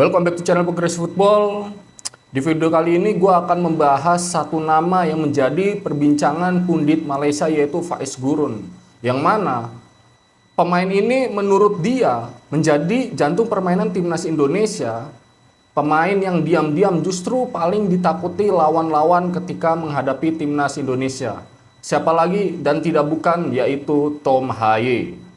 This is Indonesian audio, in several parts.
Welcome back to channel Progress Football. Di video kali ini gue akan membahas satu nama yang menjadi perbincangan pundit Malaysia, yaitu Faiz Gurun. Yang mana pemain ini menurut dia menjadi jantung permainan timnas Indonesia. Pemain yang diam-diam justru paling ditakuti lawan-lawan ketika menghadapi timnas Indonesia. Siapa lagi dan tidak bukan, yaitu Tom Hye.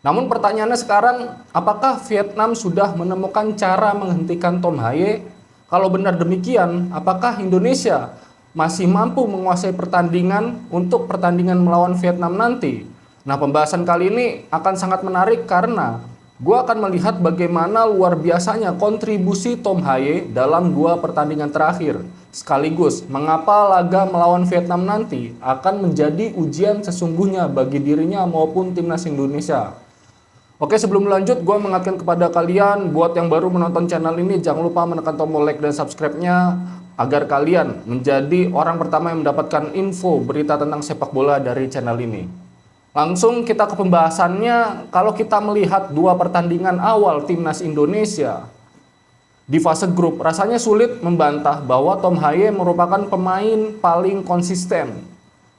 Namun pertanyaannya sekarang, apakah Vietnam sudah menemukan cara menghentikan Tom Hye? Kalau benar demikian, apakah Indonesia masih mampu menguasai pertandingan untuk pertandingan melawan Vietnam nanti? Nah, pembahasan kali ini akan sangat menarik karena gue akan melihat bagaimana luar biasanya kontribusi Tom Hye dalam 2 pertandingan terakhir. Sekaligus, mengapa laga melawan Vietnam nanti akan menjadi ujian sesungguhnya bagi dirinya maupun timnas Indonesia. Oke, sebelum lanjut, gue mengingatkan kepada kalian, buat yang baru menonton channel ini, jangan lupa menekan tombol like dan subscribe-nya, agar kalian menjadi orang pertama yang mendapatkan info berita tentang sepak bola dari channel ini. Langsung kita ke pembahasannya. Kalau kita melihat 2 pertandingan awal timnas Indonesia di fase grup, rasanya sulit membantah bahwa Tom Hye merupakan pemain paling konsisten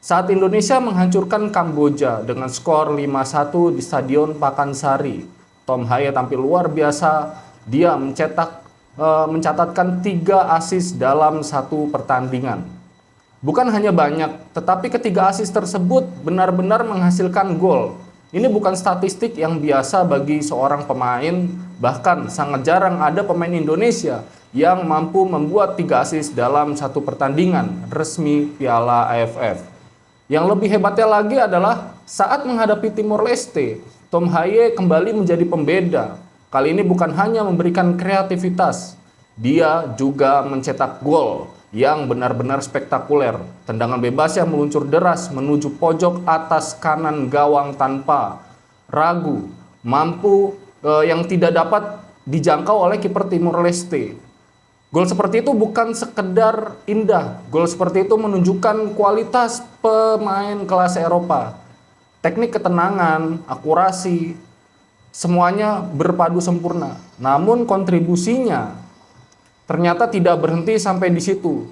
saat Indonesia menghancurkan Kamboja dengan skor 5-1 di Stadion Pakansari. Tom Hye tampil luar biasa. Dia mencatatkan 3 assist dalam 1 pertandingan. Bukan hanya banyak, tetapi ketiga assist tersebut benar-benar menghasilkan gol. Ini bukan statistik yang biasa bagi seorang pemain, bahkan sangat jarang ada pemain Indonesia yang mampu membuat 3 assist dalam 1 pertandingan resmi Piala AFF. Yang lebih hebatnya lagi adalah saat menghadapi Timor Leste, Tom Hye kembali menjadi pembeda. Kali ini bukan hanya memberikan kreativitas, dia juga mencetak gol yang benar-benar spektakuler. Tendangan bebas yang meluncur deras menuju pojok atas kanan gawang tanpa ragu, yang tidak dapat dijangkau oleh kiper Timor Leste. Gol seperti itu bukan sekedar indah, gol seperti itu menunjukkan kualitas pemain kelas Eropa. Teknik ketenangan, akurasi, semuanya berpadu sempurna. Namun kontribusinya ternyata tidak berhenti sampai di situ.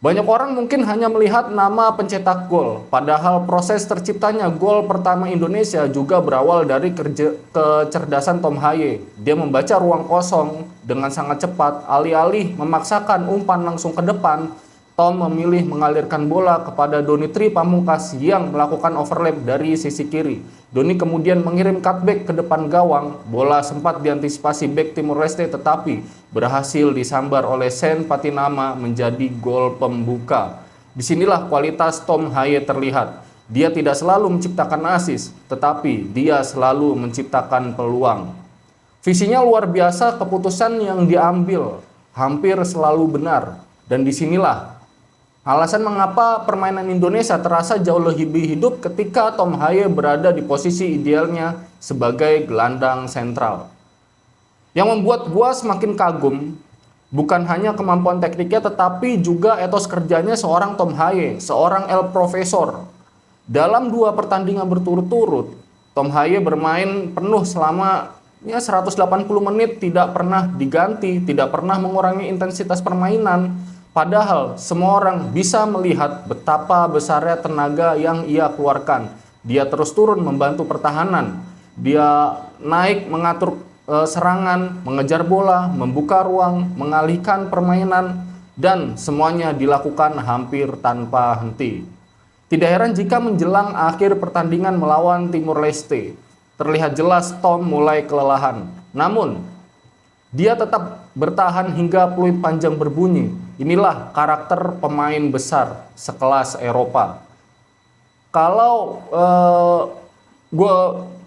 Banyak orang mungkin hanya melihat nama pencetak gol, padahal proses terciptanya gol pertama Indonesia juga berawal dari kecerdasan Tom Hye. Dia membaca ruang kosong dengan sangat cepat, alih-alih memaksakan umpan langsung ke depan, Tom memilih mengalirkan bola kepada Doni Tri Pamungkas yang melakukan overlap dari sisi kiri. Doni kemudian mengirim cutback ke depan gawang. Bola sempat diantisipasi bek Timor Leste tetapi berhasil disambar oleh Sen Patinama menjadi gol pembuka. Disinilah kualitas Tom Hye terlihat. Dia tidak selalu menciptakan assist, tetapi dia selalu menciptakan peluang. Visinya luar biasa, keputusan yang diambil hampir selalu benar. Dan disinilah alasan mengapa permainan Indonesia terasa jauh lebih hidup ketika Tom Hye berada di posisi idealnya sebagai gelandang sentral. Yang membuat gua semakin kagum bukan hanya kemampuan tekniknya tetapi juga etos kerjanya seorang Tom Hye, seorang El Profesor. Dalam 2 pertandingan berturut-turut, Tom Hye bermain penuh selama 180 menit, tidak pernah diganti, tidak pernah mengurangi intensitas permainan. Padahal semua orang bisa melihat betapa besarnya tenaga yang ia keluarkan. Dia terus turun membantu pertahanan. Dia naik mengatur serangan, mengejar bola, membuka ruang, mengalihkan permainan, dan semuanya dilakukan hampir tanpa henti. Tidak heran jika menjelang akhir pertandingan melawan Timor Leste, terlihat jelas Tom mulai kelelahan. Namun, dia tetap bertahan hingga peluit panjang berbunyi. Inilah karakter pemain besar sekelas Eropa. Kalau gue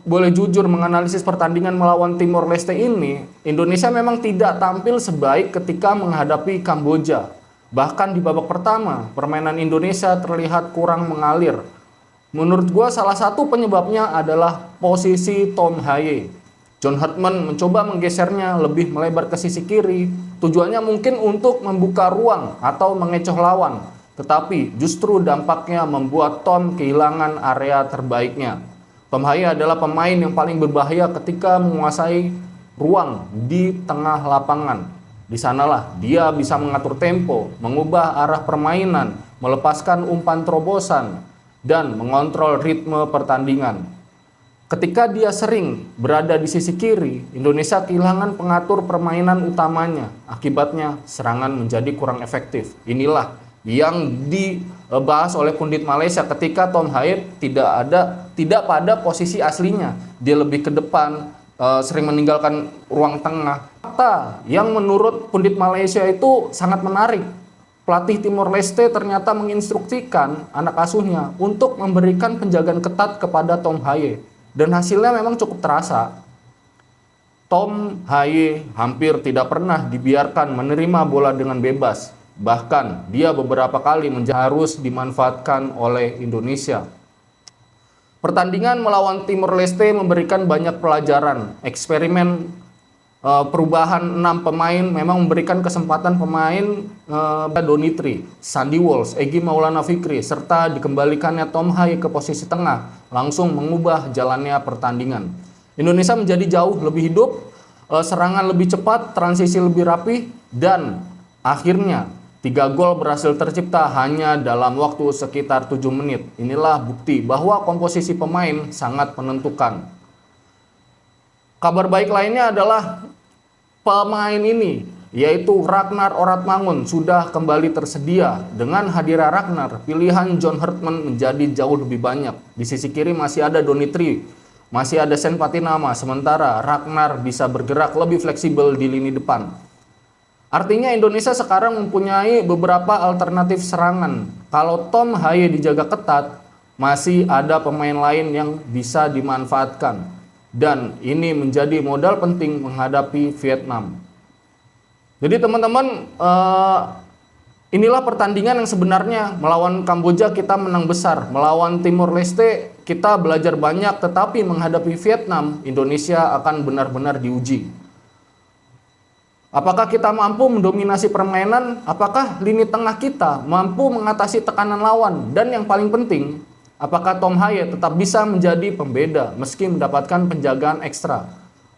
boleh jujur menganalisis pertandingan melawan Timor Leste ini, Indonesia memang tidak tampil sebaik ketika menghadapi Kamboja. Bahkan di babak pertama, permainan Indonesia terlihat kurang mengalir. Menurut gue salah satu penyebabnya adalah posisi Tom Hye. John Hartman mencoba menggesernya lebih melebar ke sisi kiri, tujuannya mungkin untuk membuka ruang atau mengecoh lawan. Tetapi justru dampaknya membuat Tom kehilangan area terbaiknya. Tom Hye adalah pemain yang paling berbahaya ketika menguasai ruang di tengah lapangan. Di sanalah dia bisa mengatur tempo, mengubah arah permainan, melepaskan umpan terobosan, dan mengontrol ritme pertandingan. Ketika dia sering berada di sisi kiri, Indonesia kehilangan pengatur permainan utamanya. Akibatnya serangan menjadi kurang efektif. Inilah yang dibahas oleh pundit Malaysia ketika Tom Haier tidak pada posisi aslinya. Dia lebih ke depan, sering meninggalkan ruang tengah. Fakta yang menurut pundit Malaysia itu sangat menarik. Pelatih Timor Leste ternyata menginstruksikan anak asuhnya untuk memberikan penjagaan ketat kepada Tom Haier. Dan hasilnya memang cukup terasa. Tom Haier hampir tidak pernah dibiarkan menerima bola dengan bebas. Bahkan dia beberapa kali harus dimanfaatkan oleh Indonesia. Pertandingan melawan Timor Leste memberikan banyak pelajaran. Eksperimen perubahan 6 pemain memang memberikan kesempatan pemain Donitri, Sandy Walsh, Egy Maulana Fikri, serta dikembalikannya Tom Haier ke posisi tengah langsung mengubah jalannya pertandingan. Indonesia menjadi jauh lebih hidup, serangan lebih cepat, transisi lebih rapi, dan akhirnya 3 gol berhasil tercipta hanya dalam waktu sekitar 7 menit. Inilah bukti bahwa komposisi pemain sangat menentukan. Kabar baik lainnya adalah pemain ini, yaitu Ragnar Oratmangun, sudah kembali tersedia. Dengan hadirnya Ragnar, pilihan John Hartman menjadi jauh lebih banyak. Di sisi kiri masih ada Donitri, masih ada Sen Patinama, sementara Ragnar bisa bergerak lebih fleksibel di lini depan. Artinya Indonesia sekarang mempunyai beberapa alternatif serangan. Kalau Tom Haier dijaga ketat, masih ada pemain lain yang bisa dimanfaatkan. Dan ini menjadi modal penting menghadapi Vietnam. Jadi teman-teman, inilah pertandingan yang sebenarnya. Melawan Kamboja kita menang besar, melawan Timor Leste kita belajar banyak, tetapi menghadapi Vietnam, Indonesia akan benar-benar diuji. Apakah kita mampu mendominasi permainan? Apakah lini tengah kita mampu mengatasi tekanan lawan? Dan yang paling penting, apakah Tom Haier tetap bisa menjadi pembeda meski mendapatkan penjagaan ekstra?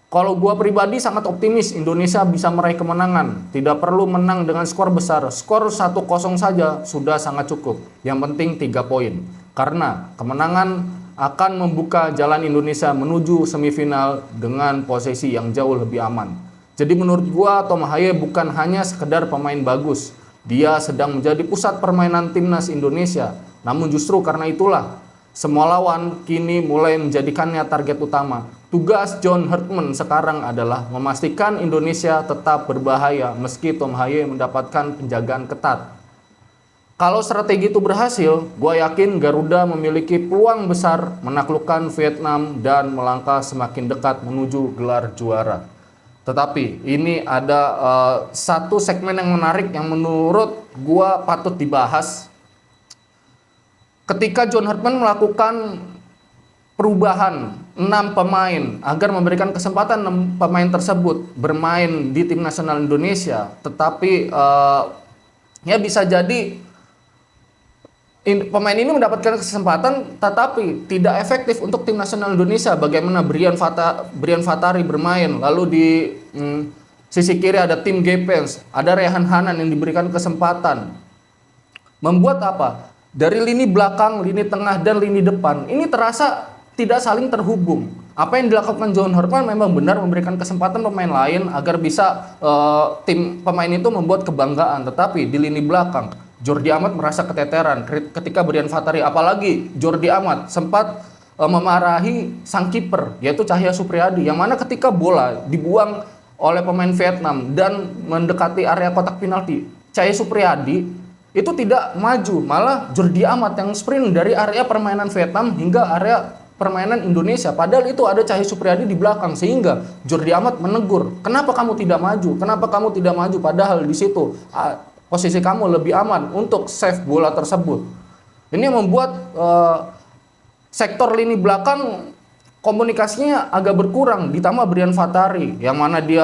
Kalau gua pribadi sangat optimis Indonesia bisa meraih kemenangan. Tidak perlu menang dengan skor besar. Skor 1-0 saja sudah sangat cukup. Yang penting 3 poin. Karena kemenangan akan membuka jalan Indonesia menuju semifinal dengan posisi yang jauh lebih aman. Jadi menurut gua Tom Haier bukan hanya sekedar pemain bagus. Dia sedang menjadi pusat permainan timnas Indonesia. Namun justru karena itulah semua lawan kini mulai menjadikannya target utama. Tugas John Hartman sekarang adalah memastikan Indonesia tetap berbahaya meski Tom Haier mendapatkan penjagaan ketat. Kalau strategi itu berhasil, gue yakin Garuda memiliki peluang besar menaklukkan Vietnam dan melangkah semakin dekat menuju gelar juara. Tetapi ini ada satu segmen yang menarik yang menurut gue patut dibahas. Ketika John Hartman melakukan perubahan 6 pemain agar memberikan kesempatan 6 pemain tersebut bermain di tim nasional Indonesia, tetapi ya bisa jadi pemain ini mendapatkan kesempatan tetapi tidak efektif untuk tim nasional Indonesia. Bagaimana Brian Fatari bermain, lalu di sisi kiri ada Tim Gepens, ada Rehan Hanan yang diberikan kesempatan. Membuat apa? Dari lini belakang, lini tengah, dan lini depan ini terasa tidak saling terhubung. Apa yang dilakukan John Hartman memang benar memberikan kesempatan pemain lain agar bisa tim pemain itu membuat kebanggaan. Tetapi di lini belakang Jordi Amat merasa keteteran ketika Brian Fatari, apalagi Jordi Amat sempat memarahi sang kiper yaitu Cahya Supriyadi, yang mana ketika bola dibuang oleh pemain Vietnam dan mendekati area kotak penalti, Cahya Supriyadi itu tidak maju, malah Jordi Amat yang sprint dari area permainan Vietnam hingga area permainan Indonesia. Padahal itu ada Cahya Supriyadi di belakang, sehingga Jordi Amat menegur, "Kenapa kamu tidak maju? Kenapa kamu tidak maju?" Padahal di situ posisi kamu lebih aman untuk save bola tersebut. Ini membuat sektor lini belakang komunikasinya agak berkurang. Ditambah Brian Fatari yang mana dia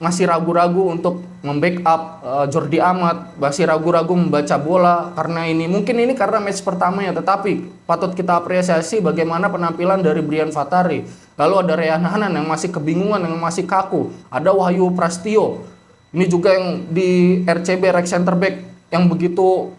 masih ragu-ragu untuk membackup Jordi Amat, masih ragu-ragu membaca bola karena ini karena match pertamanya, tetapi patut kita apresiasi bagaimana penampilan dari Brian Fatari. Lalu ada Rehan Hanan yang masih kebingungan, yang masih kaku. Ada Wahyu Prastio. Ini juga yang di RCB right center back yang begitu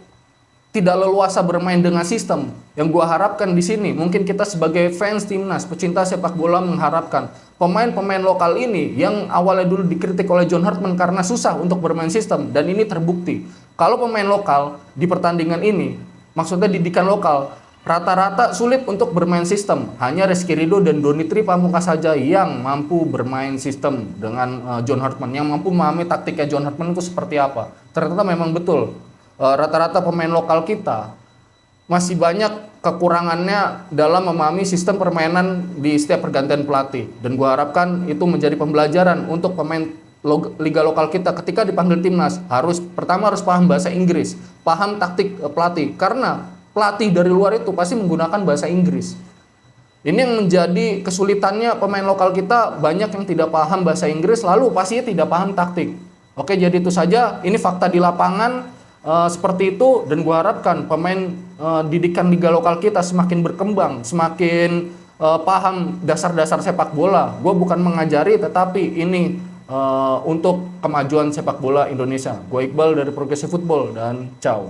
tidak leluasa bermain dengan sistem. Yang gua harapkan di sini, mungkin kita sebagai fans timnas, pecinta sepak bola mengharapkan pemain-pemain lokal ini yang awalnya dulu dikritik oleh John Hartman karena susah untuk bermain sistem, dan ini terbukti. Kalau pemain lokal di pertandingan ini, maksudnya didikan lokal, rata-rata sulit untuk bermain sistem. Hanya Rizky Ridho dan Donitri Pamungkas saja yang mampu bermain sistem dengan John Hartman, yang mampu memahami taktiknya John Hartman itu seperti apa. Ternyata memang betul. Rata-rata pemain lokal kita masih banyak kekurangannya dalam memahami sistem permainan di setiap pergantian pelatih, dan gua harapkan itu menjadi pembelajaran untuk pemain liga lokal kita ketika dipanggil timnas. Pertama harus paham bahasa Inggris, paham taktik pelatih, karena pelatih dari luar itu pasti menggunakan bahasa Inggris. Ini yang menjadi kesulitannya pemain lokal kita, banyak yang tidak paham bahasa Inggris lalu pastinya tidak paham taktik. Oke, jadi itu saja, ini fakta di lapangan. Seperti itu, dan gue harapkan pemain didikan liga lokal kita semakin berkembang, semakin paham dasar-dasar sepak bola. Gue bukan mengajari, tetapi ini untuk kemajuan sepak bola Indonesia. Gue Iqbal dari Progressive Football, dan ciao.